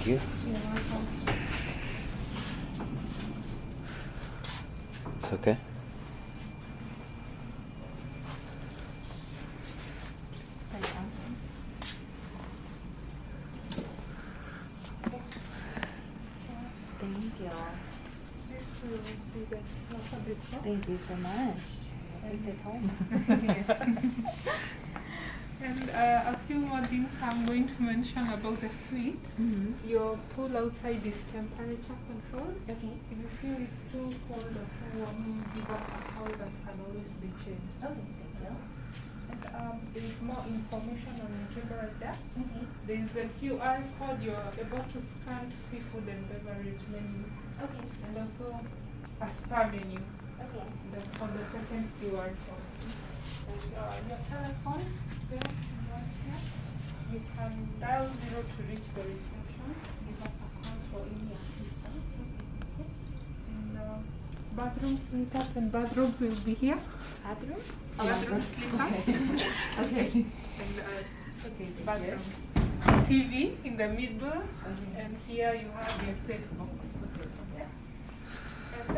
Thank you. You're welcome. It's okay. Thank you. Thank you so much. Take this home. And a few more things I'm going to mention about the suite. Your pool outside is temperature controlled. Okay. If you feel it's too cold or too warm, give us a call. That can always be changed. Okay, thank you. And there is more information on the table right there. Okay. There is a QR code you're able to scan to see food and beverage menu. Okay. And also a spa menu. Okay. That's on the second QR code. And your telephone there, right here. You can dial 0 to reach the reception. Give us a call for any assistance. Okay. And bathroom slippers and bathrobes will be here. Bathroom? Bathroom slippers. Okay. And Okay, bathroom. TV in the middle. Okay. And here you have your safe box. Okay. And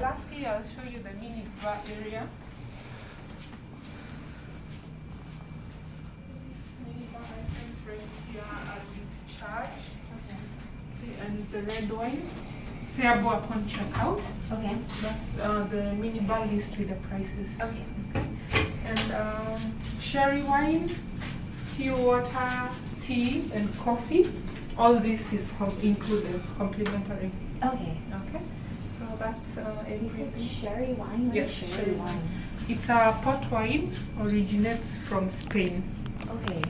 lastly, I'll show you the mini bar area. Mini bar items right here are with charge. Okay. And the red wine, payable upon checkout. Okay. That's the mini bar list with the prices. Okay. And sherry wine, still water, tea, and coffee. All this is included, complimentary. Okay. Okay. So that's You said everything. sherry wine? What Yes, is sherry sherry wine. wine? It's a port wine, originates from Spain. Okay.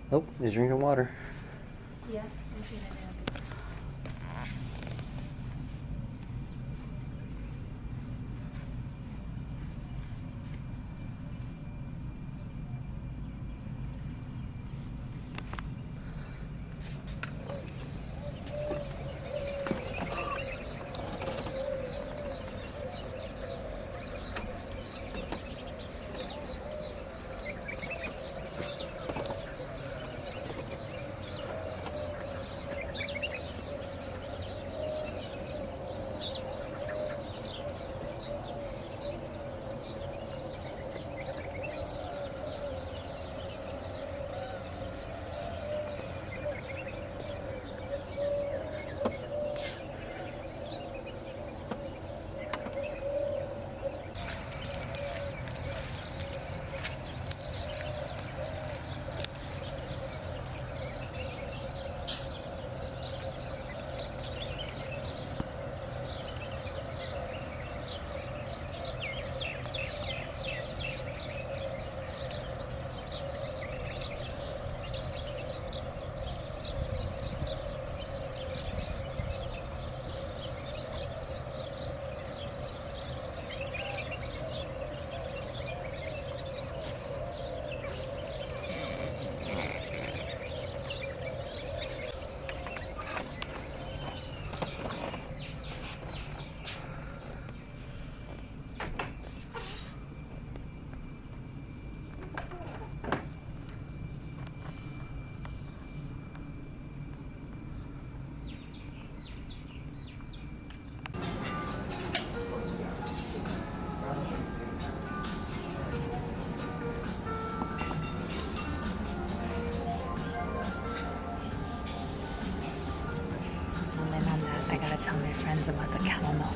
Oh, he's drinking water. Yeah, I see that now. friends about the camel milk.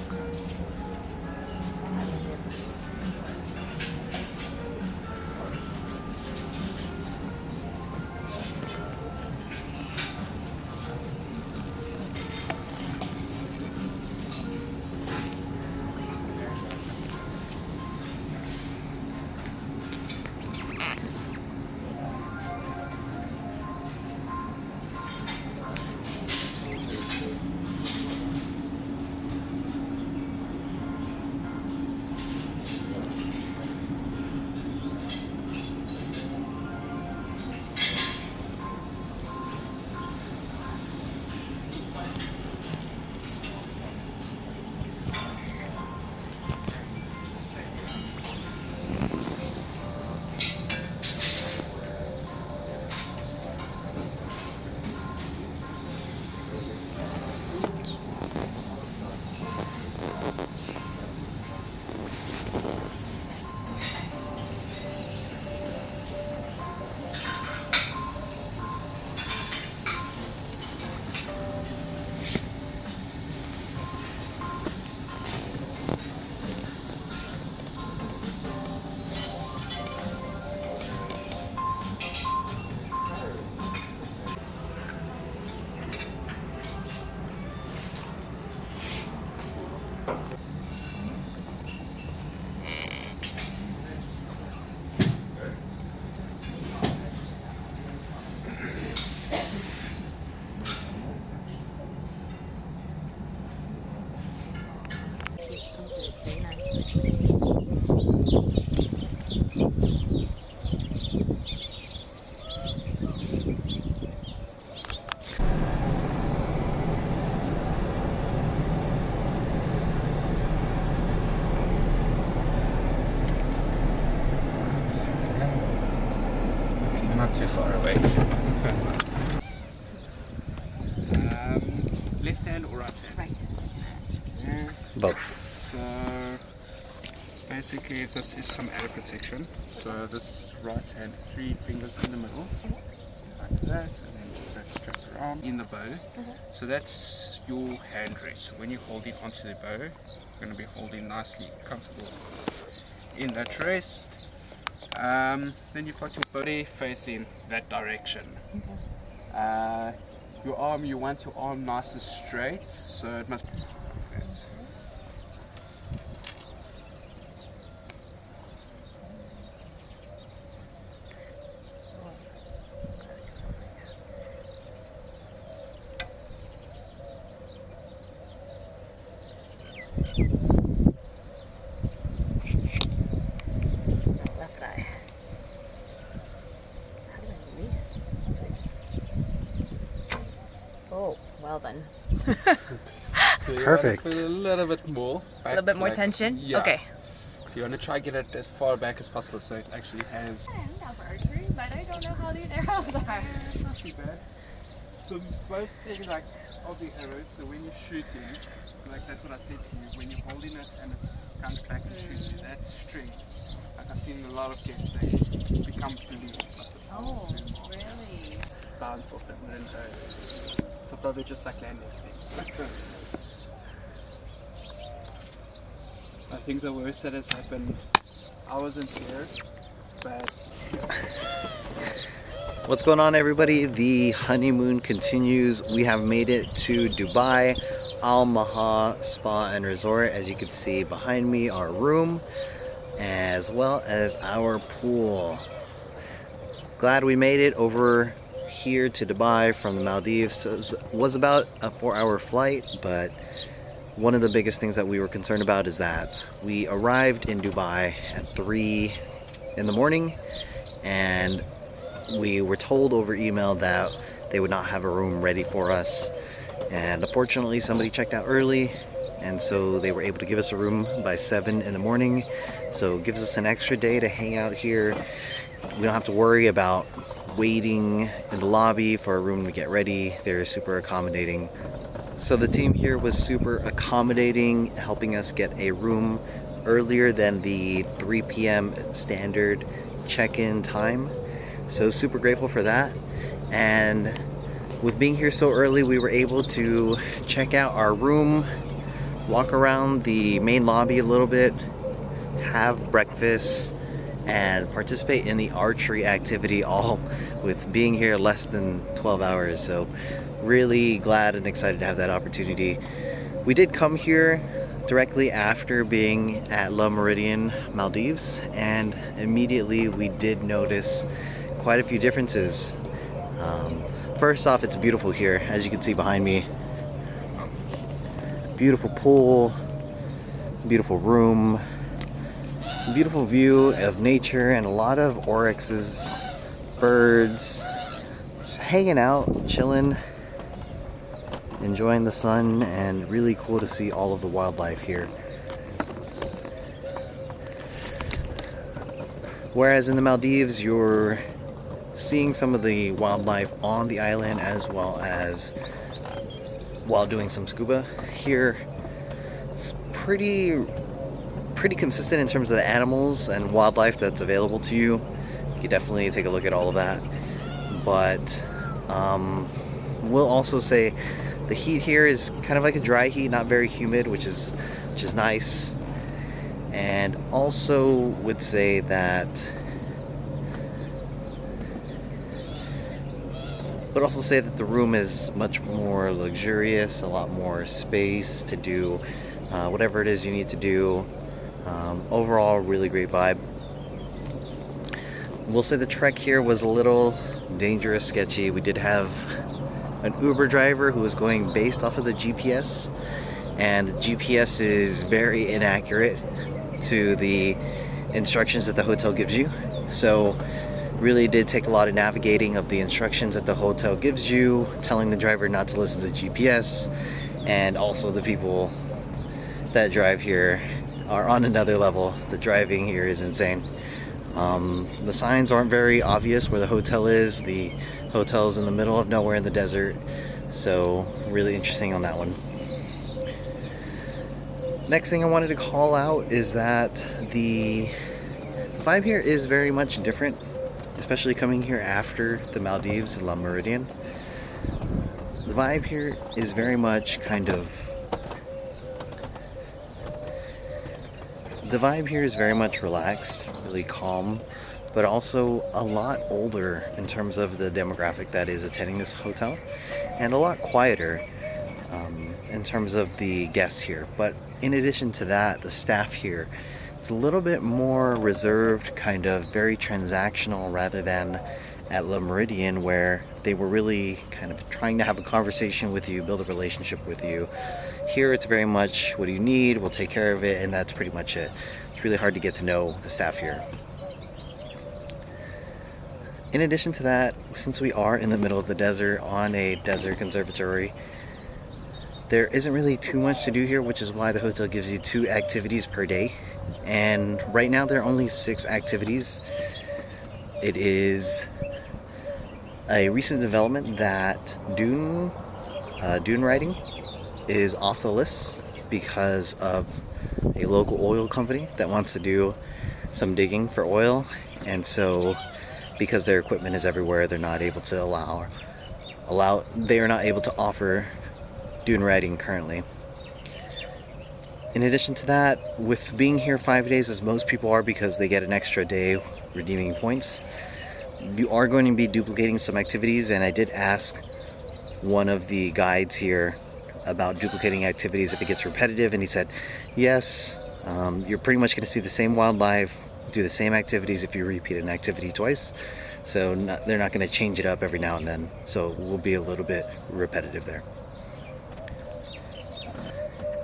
Not too far away. Left hand or right hand? Right. Yeah. Both. So basically this is some air protection. So this right hand, 3 fingers in the middle, like that, and then just that strap around in the bow. So that's your hand rest. So when you're holding onto the bow, you're going to be holding nicely, comfortable in that rest. Then you've got your body facing that direction. Your arm, you want your arm nice and straight, so it must be like that. Left eye. How do I release? Oh, well then. So you Perfect. want to put a little bit more. A little bit more like- tension? Yeah. Okay. So you want to try get it as far back as possible so it actually has... I'm down for archery, but I don't know how the arrows are. It's not too bad. So most things like of the arrows, so when you're shooting, like that's what I said to you, when you're holding it and it comes back and shoots you, that string, like I've seen a lot of guests, they become blue. It's like this whole Oh, boom off, really? bounce off it and then go. So probably just like land nesting. I think the worst that has happened, I wasn't here, but What's going on, everybody? The honeymoon continues. We have made it to Dubai, Al Maha Spa and Resort. As you can see behind me, our room, as well as our pool. Glad we made it over here to Dubai from the Maldives. So it was about a 4-hour flight, but one of the biggest things that we were concerned about is that we arrived in Dubai at 3 in the morning, and we were told over email that they would not have a room ready for us, and unfortunately somebody checked out early, and so they were able to give us a room by 7 in the morning. So it gives us an extra day to hang out here. We don't have to worry about waiting in the lobby for a room to get ready. They're super accommodating. So the team here was super accommodating, helping us get a room earlier than the 3 p.m. standard check-in time. So super grateful for that. And with being here so early, we were able to check out our room walk around the main lobby a little bit, have breakfast, and participate in the archery activity, all with being here less than 12 hours. So really glad and excited to have that opportunity. We did come here directly after being at Le Méridien, Maldives, and immediately we did notice quite a few differences. First off, it's beautiful here, as you can see behind me. Beautiful pool, beautiful room, beautiful view of nature, and a lot of oryxes, birds, just hanging out, chilling, enjoying the sun, and really cool to see all of the wildlife here. Whereas in the Maldives, you're seeing some of the wildlife on the island as well as while doing some scuba. Here, it's pretty consistent in terms of the animals and wildlife that's available to you. You can definitely take a look at all of that. But we'll also say the heat here is kind of like a dry heat, not very humid, which is nice. And also would say that the room is much more luxurious, a lot more space to do whatever it is you need to do. Overall, really great vibe. We'll say the trek here was a little dangerous, sketchy. We did have an Uber driver who was going based off of the GPS, and the GPS is very inaccurate to the instructions that the hotel gives you. So really did take a lot of navigating of the instructions that the hotel gives you, telling the driver not to listen to the GPS, and also the people that drive here are on another level. The driving here is insane. The signs aren't very obvious where the hotel is. The hotel's in the middle of nowhere in the desert, so really interesting on that one. Next thing I wanted to call out is that the vibe here is very much different, especially coming here after the Maldives and Le Méridien. The vibe here is very much relaxed, really calm, but also a lot older in terms of the demographic that is attending this hotel, and a lot quieter in terms of the guests here. But in addition to that, the staff here, it's a little bit more reserved, kind of very transactional, rather than at Le Méridien, where they were really kind of trying to have a conversation with you, build a relationship with you. Here it's very much, what do you need? We'll take care of it, and that's pretty much it. It's really hard to get to know the staff here. In addition to that, since we are in the middle of the desert on a desert conservatory, there isn't really too much to do here, which is why the hotel gives you 2 activities per day. And right now there are only 6 activities. It is a recent development that dune riding is off the list because of a local oil company that wants to do some digging for oil, and so because their equipment is everywhere, they're not able to they are not able to offer dune riding currently. In addition to that, with being here 5 days, as most people are, because they get an extra day redeeming points, you are going to be duplicating some activities, and I did ask one of the guides here about duplicating activities if it gets repetitive, and he said yes, you're pretty much going to see the same wildlife, do the same activities if you repeat an activity twice. So they're not going to change it up every now and then, so we'll be a little bit repetitive there.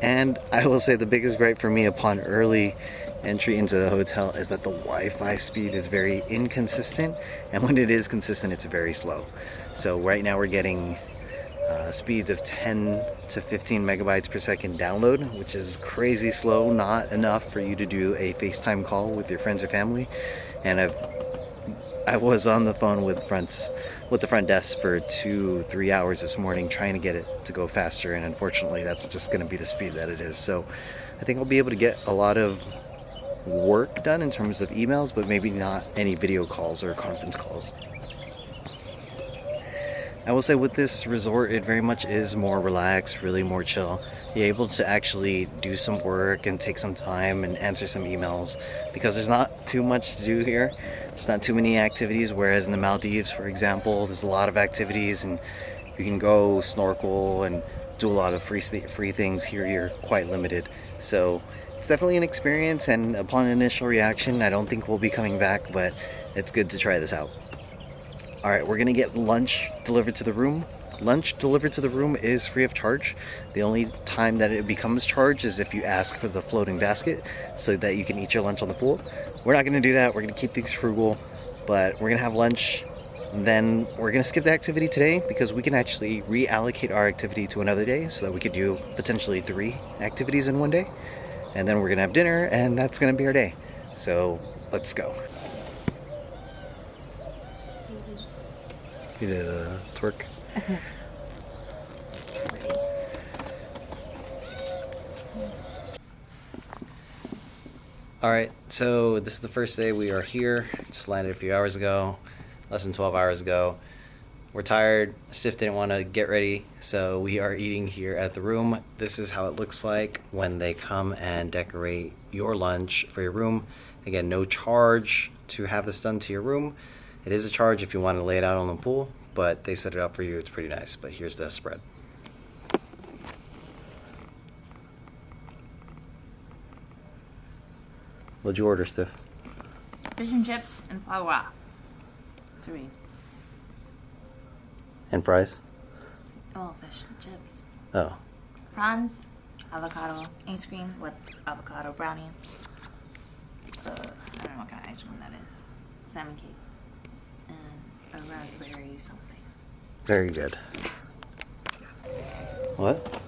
And I will say the biggest gripe for me upon early entry into the hotel is that the Wi-Fi speed is very inconsistent, and when it is consistent, it's very slow. So right now we're getting speeds of 10 to 15 megabytes per second download, which is crazy slow, not enough for you to do a FaceTime call with your friends or family. And I was on the phone with the front desk for 2-3 hours this morning trying to get it to go faster, and unfortunately that's just going to be the speed that it is. So I think I'll be able to get a lot of work done in terms of emails, but maybe not any video calls or conference calls. I will say with this resort, it very much is more relaxed, really more chill. You're able to actually do some work and take some time and answer some emails because there's not too much to do here. There's not too many activities, whereas in the Maldives, for example, there's a lot of activities and you can go snorkel and do a lot of free things. Here you're quite limited. So it's definitely an experience, and upon initial reaction, I don't think we'll be coming back, but it's good to try this out. All right, we're gonna get lunch delivered to the room. Lunch delivered to the room is free of charge. The only time that it becomes charged is if you ask for the floating basket so that you can eat your lunch on the pool. We're not gonna do that. We're gonna keep things frugal, but we're gonna have lunch. And then we're gonna skip the activity today because we can actually reallocate our activity to another day so that we could do potentially 3 activities in one day. And then we're gonna have dinner, and that's gonna be our day. So let's go. You did a twerk. Alright, so this is the first day we are here. Just landed a few hours ago, less than 12 hours ago. We're tired. Stiff didn't want to get ready, so we are eating here at the room. This is how it looks like when they come and decorate your lunch for your room. Again, no charge to have this done to your room. It is a charge if you want to lay it out on the pool, but they set it up for you. It's pretty nice. But here's the spread. What'd you order, Stiff? Fish and chips and foie gras. 3. And fries? Oh, fish and chips. Oh. Prawns, avocado, ice cream with avocado brownie. I don't know what kind of ice cream that is. Salmon cake. And a raspberry something. Very good. What?